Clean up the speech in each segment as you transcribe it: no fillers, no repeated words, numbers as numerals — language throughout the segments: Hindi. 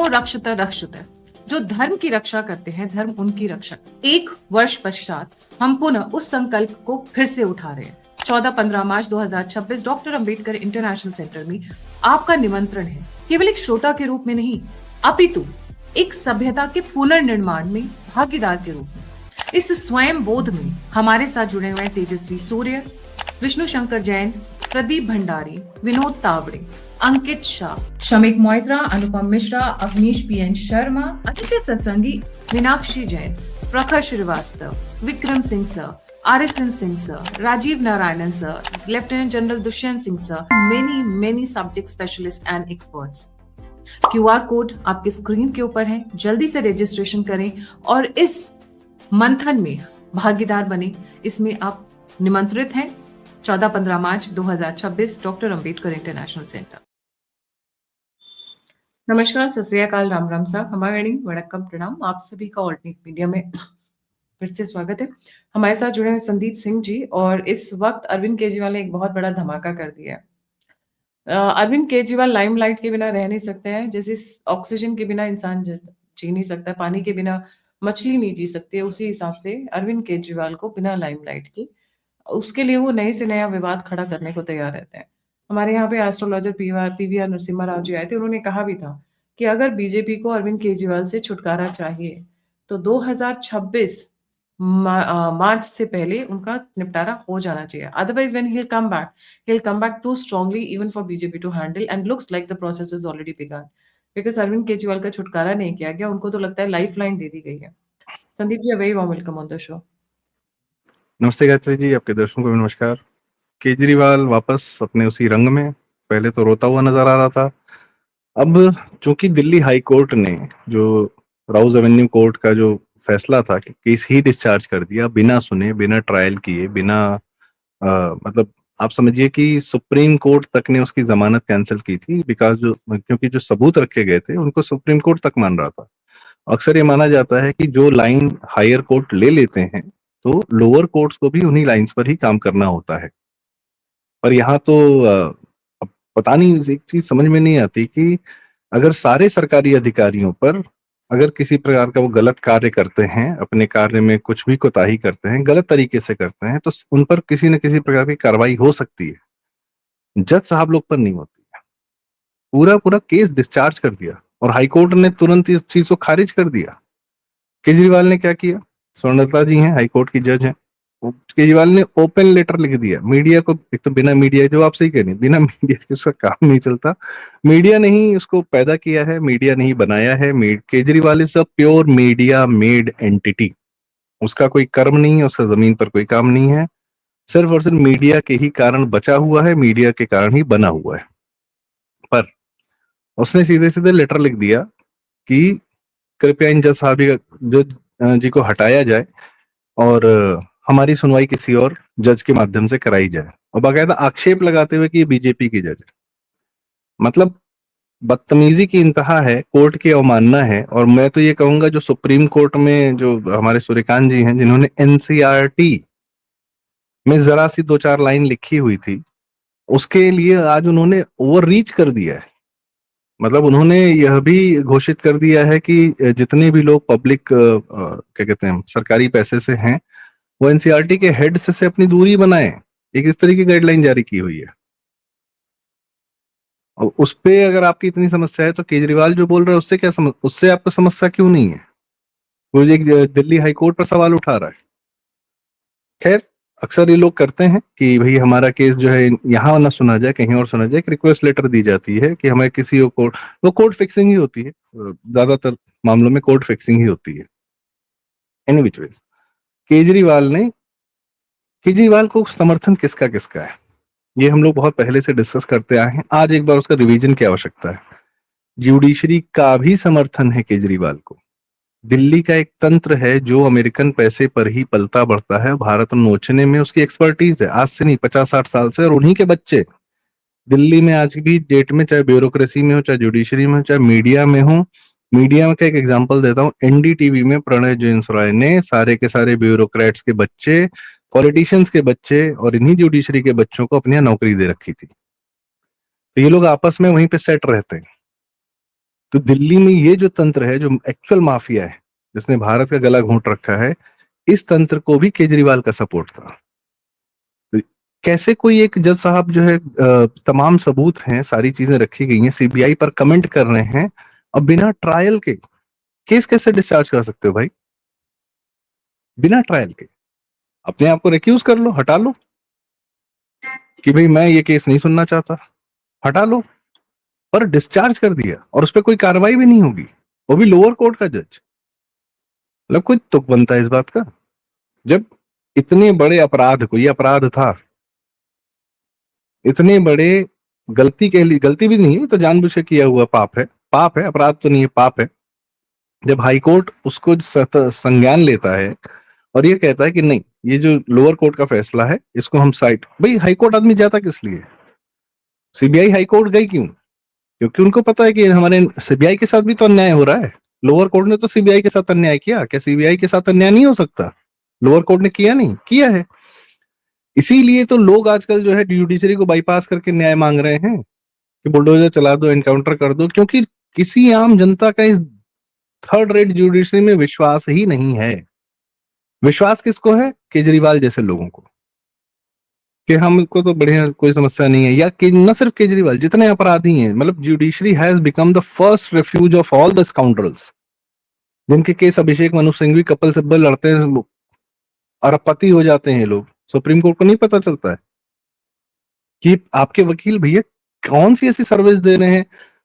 रक्षत रक्षत, जो धर्म की रक्षा करते हैं धर्म उनकी रक्षक। एक वर्ष पश्चात हम पुनः उस संकल्प को फिर से उठा रहे हैं। 14-15 मार्च 2026 डॉक्टर अंबेडकर इंटरनेशनल सेंटर में आपका निमंत्रण है, केवल एक श्रोता के रूप में नहीं, अपितु एक सभ्यता के पुनर्निर्माण में भागीदार के रूप में। इस स्वयं बोध में हमारे साथ जुड़े हुए हैं Tejasvi Surya, Vishnu Shankar Jain, Pradeep Bhandari, Vinod Tawde, Ankit Shah, Shamik Moitra, Anupam Mishra, Avnish PN Sharma, Atithi Satsangi Meenakshi Jain, Prakhar Srivastava, Vikram Singh sir, RSN Singh sir, Rajeev Narayanan sir, lieutenant general Dushyant Singh sir, many subject specialist and experts. QR code आपकी स्क्रीन के ऊपर है, जल्दी से रजिस्ट्रेशन करें और इस मंथन में भागीदार बने। इसमें आप निमंत्रित हैं। 14-15 मार्च 2026 डॉक्टर अंबेडकर इंटरनेशनल सेंटर। नमस्कार, सत श्री अकाल, राम राम साहब, हमारी वड़क्कम प्रणाम। आप सभी का ऑल्टरनेट मीडिया में फिर से स्वागत है। हमारे साथ जुड़े हुए संदीप सिंह जी, और इस वक्त अरविंद केजरीवाल ने एक बहुत बड़ा धमाका कर दिया है। अरविंद केजरीवाल लाइमलाइट के बिना रह नहीं सकते हैं, जैसे ऑक्सीजन के बिना इंसान जी नहीं सकता, पानी के बिना मछली नहीं जी सकती, उसी हिसाब से अरविंद केजरीवाल को बिना लाइमलाइट के, उसके लिए वो नए से नया विवाद खड़ा करने को तैयार रहते हैं। हमारे यहाँ पे एस्ट्रोलॉजर PVR नरसिम्हा राव जी आए थे, उन्होंने कहा भी था कि अगर बीजेपी को अरविंद केजरीवाल से छुटकारा चाहिए तो 2026 मार्च से पहले उनका निपटारा हो जाना चाहिए। Otherwise when he'll come back too strongly even for BJP to handle, and looks like the process has already begun, because Arvind Kejriwal का छुटकारा नहीं किया गया, उनको तो लगता है लाइफलाइन दे दी गई है। Sandeep ji, very warm welcome on the show. नमस्ते गायत्री जी, आपके दर्शकों को नमस्कार। केजरीवाल वापस अपने उसी रंग में, पहले तो रोता हुआ नजर आ रहा था। अब चूंकि दिल्ली हाई कोर्ट ने जो राउज एवेन्यू कोर्ट का जो फैसला था कि केस ही डिस्चार्ज कर दिया, बिना सुने, बिना ट्रायल किए, बिना मतलब आप समझिए कि सुप्रीम कोर्ट तक ने उसकी जमानत कैंसिल की थी, क्योंकि जो सबूत रखे गए थे उनको सुप्रीम कोर्ट तक मान रहा था। अक्सर ये माना जाता है कि जो लाइन हायर कोर्ट ले लेते हैं तो लोअर कोर्ट्स को भी उन्हीं लाइंस पर ही काम करना होता है। पर यहाँ तो अब पता नहीं, एक चीज समझ में नहीं आती कि अगर सारे सरकारी अधिकारियों पर अगर किसी प्रकार का वो गलत कार्य करते हैं, अपने कार्य में कुछ भी कोताही करते हैं, गलत तरीके से करते हैं, तो उन पर किसी न किसी प्रकार की कार्रवाई हो सकती है। जज साहब लोग पर नहीं होती है। पूरा केस डिस्चार्ज कर दिया और हाईकोर्ट ने तुरंत इस चीज को खारिज कर दिया। केजरीवाल ने क्या किया? स्वर्णलता जी हैं, हाईकोर्ट की जज हैं, केजरीवाल ने ओपन लेटर लिख दिया मीडिया को। एक तो बिना मीडिया, जो आप सही कह रहे हैं, बिना मीडिया के उसका काम नहीं चलता। मीडिया ने ही उसको पैदा किया है, मीडिया ने ही बनाया है। Kejriwal is a pure media made entity. उसका कोई कर्म नहीं है, उसका जमीन पर कोई काम नहीं है, सिर्फ और सिर्फ मीडिया के ही कारण बचा हुआ है, मीडिया के कारण ही बना हुआ है। पर उसने सीधे सीधे लेटर लिख दिया कि कृपया इन जज साहब जी को हटाया जाए और हमारी सुनवाई किसी और जज के माध्यम से कराई जाए, और बाकायदा आक्षेप लगाते हुए कि ये बीजेपी की जज है। मतलब बदतमीजी की इंतहा है, कोर्ट की अवमानना है। और मैं तो ये कहूंगा, जो सुप्रीम कोर्ट में जो हमारे सूर्यकांत जी हैं, जिन्होंने NCRT में जरा सी 2-4 लाइन लिखी हुई थी, उसके लिए आज उन्होंने ओवर रीच कर दिया है। मतलब उन्होंने यह भी घोषित कर दिया है कि जितने भी लोग पब्लिक क्या कहते हैं, सरकारी पैसे से हैं, वो NCRT के हेड से अपनी दूरी बनाएं। एक इस तरह की गाइडलाइन जारी की हुई है। और उस पे अगर आपकी इतनी समस्या है तो केजरीवाल जो बोल रहा है उससे क्या उससे आपको समस्या क्यों नहीं है? वो एक दिल्ली हाईकोर्ट पर सवाल उठा रहा है। खैर, अक्सर ये लोग करते हैं कि भाई हमारा केस जो है यहाँ ना सुना जाए, कहीं और सुना जाए। एक रिक्वेस्ट लेटर दी जाती है कि हमें किसी को, वो कोर्ट फिक्सिंग ही होती है, ज्यादातर मामलों में कोर्ट फिक्सिंग ही होती है। एनी विच वेज, केजरीवाल को समर्थन किसका किसका है, ये हम लोग बहुत पहले से डिस्कस करते आए हैं। आज एक बार उसका रिवीजन की आवश्यकता है। जुडिशरी का भी समर्थन है केजरीवाल को। दिल्ली का एक तंत्र है जो अमेरिकन पैसे पर ही पलता बढ़ता है। भारत नोचने में उसकी एक्सपर्टीज है, आज से नहीं, 50-60 साल से। और उन्हीं के बच्चे दिल्ली में आज भी डेट में, चाहे ब्यूरोक्रेसी में हो, चाहे जुडिशरी में हो, चाहे मीडिया में हो। मीडिया का एक एग्जांपल देता हूँ, NDTV में प्रणय जेन्सरॉय ने सारे के सारे ब्यूरोक्रेट्स के बच्चे, पॉलिटिशियंस के बच्चे और इन्हीं जुडिशरी के बच्चों को अपनी नौकरी दे रखी थी। तो ये लोग आपस में वहीं पे सेट रहते हैं। तो दिल्ली में ये जो तंत्र है, जो एक्चुअल माफिया है, जिसने भारत का गला घोंट रखा है, इस तंत्र को भी केजरीवाल का सपोर्ट था। तो कैसे कोई एक जज साहब जो है, तमाम सबूत हैं, सारी चीजें रखी गई हैं, सीबीआई पर कमेंट कर रहे हैं, अब बिना ट्रायल के केस कैसे डिस्चार्ज कर सकते हो भाई? बिना ट्रायल के अपने आप को रिक्यूज कर लो, हटा लो कि भाई मैं ये केस नहीं सुनना चाहता, हटा लो। पर डिस्चार्ज कर दिया और उस पर कोई कार्रवाई भी नहीं होगी, वो भी लोअर कोर्ट का जज। मतलब कोई तुक बनता है इस बात का? जब इतने बड़े अपराध को, ये अपराध था, इतने बड़े गलती के लिए, गलती भी नहीं है तो जानबूझ के किया हुआ पाप है, पाप है, अपराध तो नहीं है, पाप है। जब हाईकोर्ट उसको संज्ञान लेता है और ये कहता है कि नहीं, ये जो लोअर कोर्ट का फैसला है इसको हम साइड, भाई हाईकोर्ट आदमी जाता किस लिए? सीबीआई हाईकोर्ट गई क्यों? क्योंकि उनको पता है कि हमारे सीबीआई के साथ भी तो अन्याय हो रहा है। लोअर कोर्ट ने तो सीबीआई के साथ अन्याय किया, क्या सीबीआई के साथ अन्याय नहीं हो सकता? लोअर कोर्ट ने किया नहीं, किया है। इसीलिए तो लोग आजकल जो है जुडिशरी को बाईपास करके न्याय मांग रहे हैं कि बुलडोजर चला दो, एनकाउंटर कर दो, क्योंकि किसी आम जनता का इस थर्ड रेट जुडिशरी में विश्वास ही नहीं है। विश्वास किसको है? केजरीवाल जैसे लोगों को, कि हमको तो बढ़िया, कोई समस्या नहीं है। या कि न सिर्फ केजरीवाल, जितने अपराधी हैं, मतलब judiciary has become the first refuge of all the scoundrels, जिनके केस अभिषेक मनु सिंघवी, कपिल सिब्बल लड़ते हैं, अरबपति हो जाते हैं ये लोग, सुप्रीम कोर्ट को नहीं पता चलता है कि आपके वकील भैया कौन सी ऐसी सर्विस दे रहे हैं,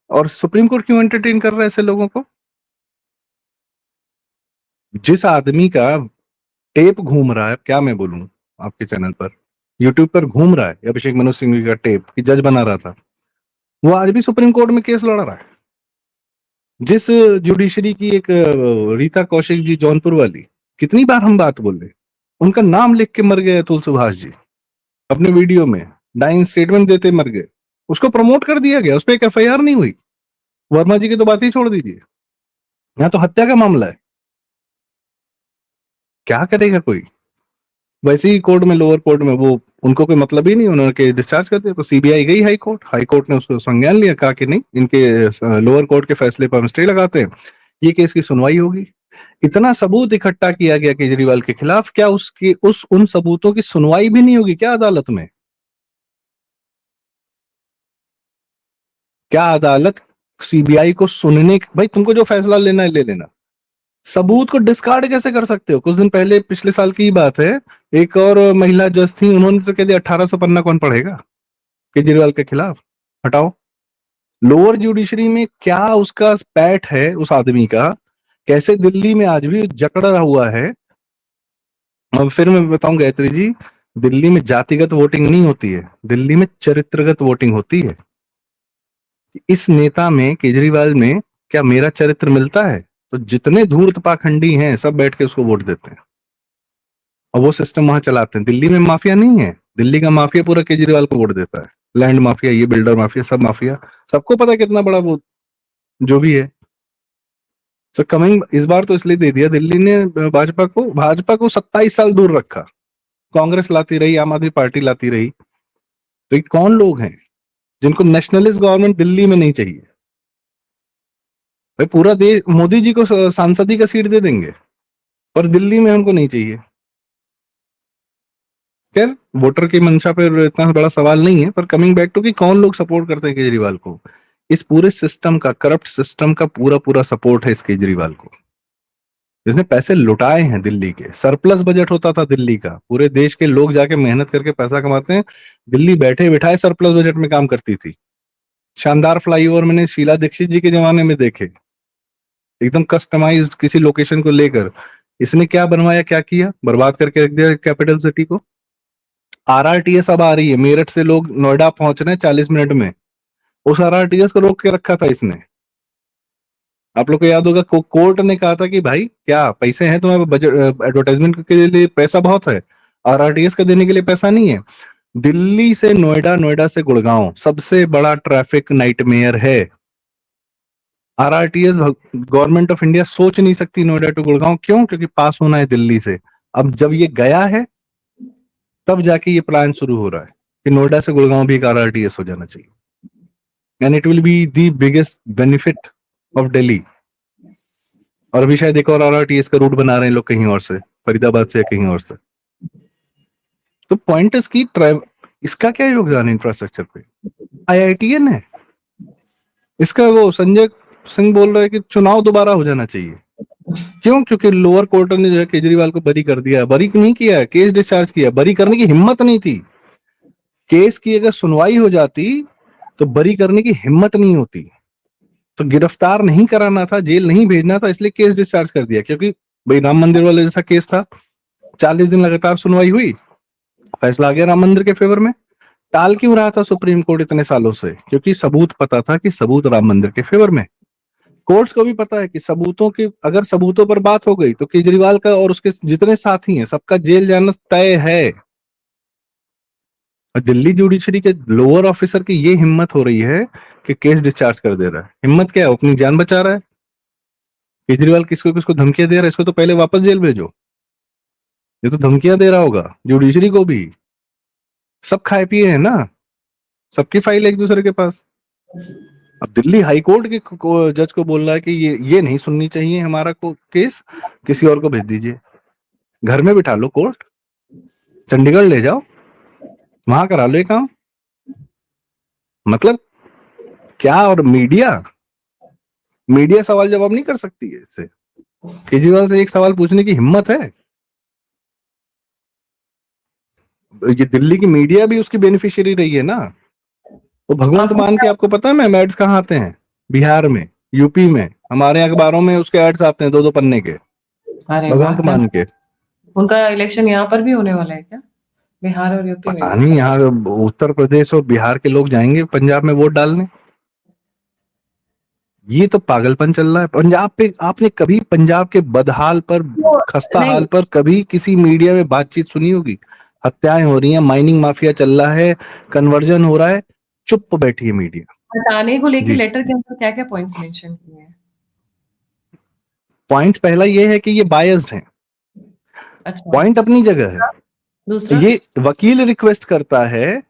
और सुप्रीम कोर्ट क्यों एंटरटेन कर रहा है ऐसे लोगों को? जिस आदमी का टेप घूम रहा है, क्या मैं बोलूं, आपके चैनल पर, यूट्यूब पर घूम रहा है अभिषेक मनु सिंघवी का टेप कि जज बना रहा था, वो आज भी सुप्रीम कोर्ट में केस लड़ रहा है। जिस जुडिशरी की एक रीता कौशिक जी, जौनपुर वाली, कितनी बार हम बात बोल रहे, उनका नाम लिख के मर गए अतुल सुभाष जी अपने वीडियो में, डाइंग स्टेटमेंट देते मर गए, उसको प्रमोट कर दिया गया, उस पर एक एफआईआर नहीं हुई। वर्मा जी की तो बात ही छोड़ दीजिए, यहाँ तो हत्या का मामला है। क्या करेगा कोई? वैसे ही कोर्ट में, लोअर कोर्ट में, वो उनको कोई मतलब ही नहीं, उन्होंने डिस्चार्ज कर दिया, तो सीबीआई गई हाई कोर्ट, हाई कोर्ट ने उसको संज्ञान लिया, कहा कि नहीं, इनके लोअर कोर्ट के फैसले पर हम स्टे लगाते हैं, ये केस की सुनवाई होगी। इतना सबूत इकट्ठा किया गया केजरीवाल के खिलाफ, क्या उसकी उन सबूतों की सुनवाई भी नहीं होगी क्या अदालत में? क्या अदालत सीबीआई को सुनने, भाई तुमको जो फैसला लेना है ले लेना, सबूत को डिस्कार्ड कैसे कर सकते हो? कुछ दिन पहले, पिछले साल की ही बात है, एक और महिला जज थी, उन्होंने तो कह दिया 1800 पन्ना कौन पढ़ेगा केजरीवाल के खिलाफ, हटाओ। लोअर जुडिशरी में क्या उसका पैठ है उस आदमी का, कैसे दिल्ली में आज भी जकड़ा हुआ है। अब फिर मैं बताऊं गायत्री जी, दिल्ली में जातिगत वोटिंग नहीं होती है, दिल्ली में चरित्रगत वोटिंग होती है। इस नेता में, केजरीवाल में, क्या मेरा चरित्र मिलता है? तो जितने धूर्त पाखंडी हैं सब बैठ के उसको वोट देते हैं और वो सिस्टम वहां चलाते हैं। दिल्ली में माफिया नहीं है, दिल्ली का माफिया पूरा केजरीवाल को वोट देता है। लैंड माफिया, ये बिल्डर माफिया, सब माफिया, सबको पता है कितना बड़ा वो जो भी है। सो कमिंग, इस बार तो इसलिए दे दिया दिल्ली ने भाजपा को 27 साल दूर रखा, कांग्रेस लाती रही, आम आदमी पार्टी लाती रही। तो ये कौन लोग हैं जिनको नेशनलिस्ट गवर्नमेंट दिल्ली में नहीं चाहिए? भाई पूरा देश, मोदी जी को सांसदी का सीट दे देंगे, पर दिल्ली में हमको नहीं चाहिए। खैर, वोटर की मंशा पर इतना बड़ा सवाल नहीं है, पर कमिंग बैक टू कि कौन लोग सपोर्ट करते हैं केजरीवाल को, इस पूरे सिस्टम का, करप्ट सिस्टम का पूरा पूरा सपोर्ट है इस केजरीवाल को, जिसने पैसे लुटाए हैं दिल्ली के। सरप्लस बजट होता था दिल्ली का, पूरे देश के लोग जाके मेहनत करके पैसा कमाते हैं, दिल्ली बैठे बिठाए सरप्लस बजट में काम करती थी। शानदार फ्लाईओवर मैंने शीला दीक्षित जी के जमाने में देखे, एकदम कस्टमाइज्ड किसी लोकेशन को लेकर। इसने क्या बनवाया, क्या किया, बर्बाद करके रख दिया कैपिटल सिटी को। आरआरटीएस अब आ रही है, मेरठ से लोग नोएडा पहुंच रहे हैं 40 मिनट में, उस आरआरटीएस को रोक के रखा था इसने। आप लोग को याद होगा, कोर्ट ने कहा था कि भाई क्या पैसे हैं तुम्हारे, बजट एडवर्टाइजमेंट के लिए पैसा बहुत है, आरआरटीएस का देने के लिए पैसा नहीं है। दिल्ली से नोएडा, नोएडा से गुड़गांव सबसे बड़ा ट्रैफिक नाइटमेयर है। आरआरटीएस गवर्नमेंट ऑफ इंडिया सोच नहीं सकती नोएडा टू गुड़गांव, क्यों? क्योंकि पास होना है दिल्ली से। अब जब ये गया है तब जाके ये प्लान शुरू हो रहा है कि नोएडा से गुड़गांव भी एक आरआरटीएस हो जाना चाहिए, and it will be the biggest benefit of Delhi, और अभी शायद एक और RRTS का रूट बना रहे हैं लोग कहीं और से, फरीदाबाद से या कहीं और से। तो पॉइंट इज की इसका क्या योगदान है इंफ्रास्ट्रक्चर पे? IITN है इसका। वो संजय सिंह बोल रहे हैं कि चुनाव दोबारा हो जाना चाहिए। क्यों? क्योंकि लोअर कोर्ट ने जो है केजरीवाल को बरी कर दिया। बरी नहीं किया, केस डिस्चार्ज किया। बरी करने की हिम्मत नहीं थी। केस की अगर सुनवाई हो जाती तो बरी करने की हिम्मत नहीं होती। तो गिरफ्तार नहीं कराना था, जेल नहीं भेजना था, इसलिए केस डिस्चार्ज कर दिया। क्योंकि भाई राम मंदिर वाले जैसा केस था, 40 दिन लगातार सुनवाई हुई, फैसला आ गया राम मंदिर के फेवर में। टाल क्यों रहा था सुप्रीम कोर्ट इतने सालों से? क्योंकि सबूत पता था कि सबूत राम मंदिर के फेवर में। कोर्ट्स को भी पता है कि सबूतों की, अगर सबूतों पर बात हो गई तो केजरीवाल का और उसके जितने साथी हैं सबका जेल जाना तय है। और दिल्ली जुडिशरी के लोअर ऑफिसर की ये हिम्मत हो रही है कि केस डिस्चार्ज कर दे रहा है। हिम्मत क्या है? अपनी जान बचा रहा है। केजरीवाल किसको किसको धमकियां दे रहा है, इसको तो पहले वापस जेल भेजो। ये तो धमकियां दे रहा होगा जुडिशरी को भी। सब खाए पिए हैं ना, सबकी फाइल एक दूसरे के पास। अब दिल्ली हाई कोर्ट के जज को बोल रहा है कि ये नहीं सुननी चाहिए हमारा केस, किसी और को भेज दीजिए। घर में बिठा लो कोर्ट, चंडीगढ़ ले जाओ, वहां करा लो ये काम। मतलब क्या? और मीडिया सवाल जवाब नहीं कर सकती है इससे? केजरीवाल से एक सवाल पूछने की हिम्मत है? ये दिल्ली की मीडिया भी उसकी बेनिफिशियरी रही है ना। वो भगवंत आपको मान के, क्या आपको पता है मैम एड्स कहाँ आते हैं? बिहार में, यूपी में, हमारे अखबारों में उसके एड्स आते हैं 2-2 पन्ने के, अरे वाह, भगवंत मान के। उनका इलेक्शन यहाँ पर भी होने वाला है क्या? बिहार और यूपी में पता भी? नहीं, यहाँ उत्तर प्रदेश और बिहार के लोग जाएंगे पंजाब में वोट डालने। ये तो पागलपन चल रहा है पंजाब पे। आपने कभी पंजाब के बदहाल पर, तो खस्ता नहीं, हाल पर कभी किसी मीडिया में बातचीत सुनी होगी? हत्याएं हो रही हैं, माइनिंग माफिया चल रहा है, कन्वर्जन हो रहा है, चुप बैठी है मीडिया। हटाने को लेके जी, लेटर के अंदर क्या-क्या पॉइंट्स मेंशन किए हैं? पॉइंट पहला ये है कि ये बायस्ड हैं। अच्छा, पॉइंट अपनी जगह है। दूसरा? ये वकील रिक्वेस्ट करता है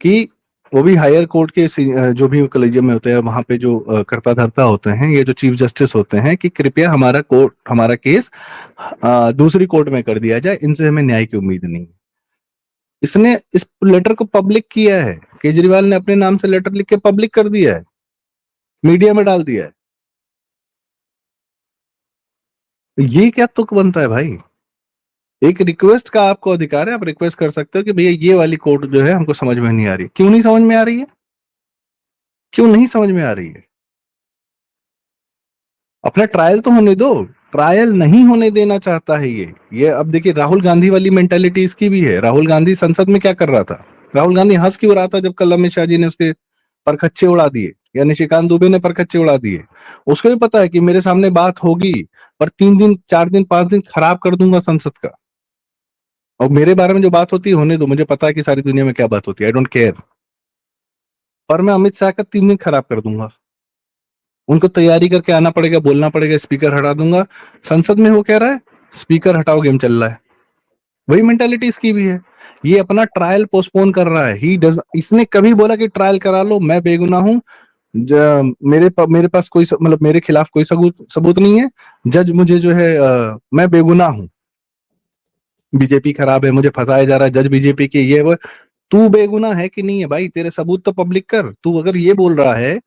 कि वो भी हायर कोर्ट के जो भी कॉलेजियम में होते हैं वहां पे जो कर्ता धर्ता होते हैं, ये जो चीफ जस्टिस होते हैं, कि कृपया हमारा केस दूसरी कोर्ट में कर दिया जाए, इनसे हमें न्याय की उम्मीद नहीं है। इसने इस लेटर को पब्लिक किया है। केजरीवाल ने अपने नाम से लेटर लिख के पब्लिक कर दिया है, मीडिया में डाल दिया है। तो ये क्या तुक बनता है भाई? एक रिक्वेस्ट का आपको अधिकार है, आप रिक्वेस्ट कर सकते हो कि भैया ये वाली कोर्ट जो है हमको समझ में नहीं आ रही। क्यों नहीं समझ में आ रही है? क्यों नहीं समझ में आ रही है? अपना ट्रायल तो होने दो। ट्रायल नहीं होने देना चाहता है ये अब देखिए, राहुल गांधी वाली मेंटेलिटी इसकी भी है। राहुल गांधी संसद में क्या कर रहा था? राहुल गांधी हंस क्यों रहा था जब कल अमित शाह जी ने उसके परखच्चे उड़ा दिए, या निशिकांत दुबे ने परखच्चे उड़ा दिए? उसको भी पता है कि मेरे सामने बात होगी, पर 3 दिन 4 दिन 5 दिन खराब कर दूंगा संसद का। और मेरे बारे में जो बात होती है होने दो, मुझे पता है कि सारी दुनिया में क्या बात होती है, आई डोंट केयर। पर मैं अमित शाह का 3 दिन खराब कर दूंगा। उनको तैयारी करके आना पड़ेगा, बोलना पड़ेगा, स्पीकर हटा दूंगा। संसद में वो कह रहा है स्पीकर हटाओ, गेम चल रहा है। वही मेंटालिटी इसकी भी है। ये अपना ट्रायल पोस्टपोन कर रहा है। इसने कभी बोला कि ट्रायल करा लो, मैं बेगुनाह हूं, मेरे पास कोई मतलब मेरे खिलाफ कोई सबूत नहीं है, जज मुझे जो है मैं बेगुनाह हूं, बीजेपी खराब है, मुझे फंसाया जा रहा है, जज बीजेपी के ये वो। तू बेगुनाह है कि नहीं है भाई? तेरे सबूत तो पब्लिक कर। तू अगर ये बोल रहा है,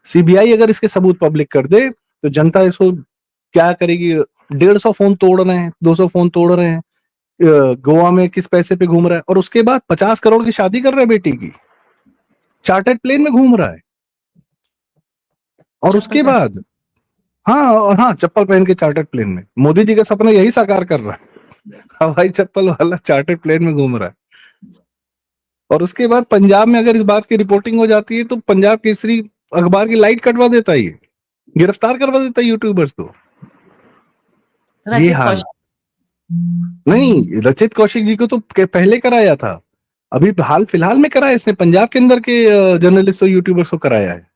सीबीआई अगर इसके सबूत पब्लिक कर दे तो जनता इसको क्या करेगी? 150 फोन तोड़ रहे हैं, 200 फोन तोड़ रहे हैं, गोवा में किस पैसे पे घूम रहा है, और उसके बाद 50 करोड़ की शादी कर रहा है बेटी की, चार्टर्ड प्लेन में घूम रहा है। और चप्पल उसके पहन बाद हाँ, और हाँ, चप्पल पहन के चार्टर्ड प्लेन में। मोदी जी का सपना यही साकार कर रहा है, हवाई चप्पल वाला चार्टर्ड प्लेन में घूम रहा है। और उसके बाद पंजाब में अगर इस बात की रिपोर्टिंग हो जाती है तो पंजाब केसरी अखबार की लाइट कटवा देता है, ये गिरफ्तार करवा देता है यूट्यूबर्स को। ये रचित हाल। कौशिक। नहीं, रचित कौशिक जी को तो पहले कराया था, अभी हाल फिलहाल में कराया इसने। पंजाब के अंदर के जर्नलिस्ट और यूट्यूबर्स को कराया है।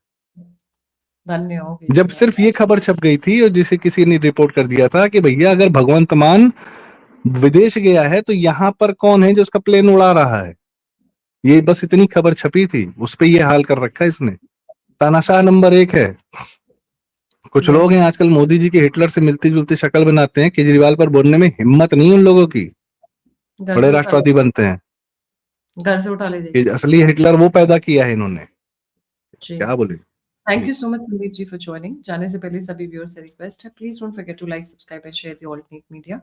धन्य हो जब केजरीवाल। सिर्फ ये खबर छप गई थी और जिसे किसी ने रिपोर्ट कर दिया था कि भैया अगर भगवंत मान विदेश गया है तो यहाँ पर कौन है जो उसका प्लेन उड़ा रहा है, ये बस इतनी खबर छपी थी, उस पे ये हाल कर रखा है इसने। तानाशाह नंबर 1 है। कुछ Yes. लोग हैं आजकल मोदी जी के हिटलर से मिलती जुलती शक्ल बनाते हैं, केजरीवाल पर बोलने में हिम्मत नहीं उन लोगों की, घर बड़े से उठा राष्ट्रवादी बनते हैं घर से उठा ले कि जाइए। असली हिटलर वो पैदा किया है इन्होंने। जी। क्या बोले थैंक जी। You so much Sandeep ji for joining. जाने से पहले सभी व्यूअर्स से रिक्वेस्ट है, please don't forget to like, subscribe and share the alternate media.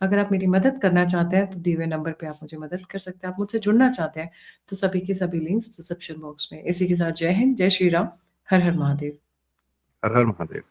अगर आप मेरी मदद करना चाहते हैं तो दिए हुए नंबर पे आप मुझे मदद कर सकते हैं। आप मुझसे जुड़ना चाहते हैं तो सभी के सभी लिंक्स डिस्क्रिप्शन बॉक्स में। इसी के साथ जय हिंद, जय श्री राम, हर हर महादेव। हर हर महादेव।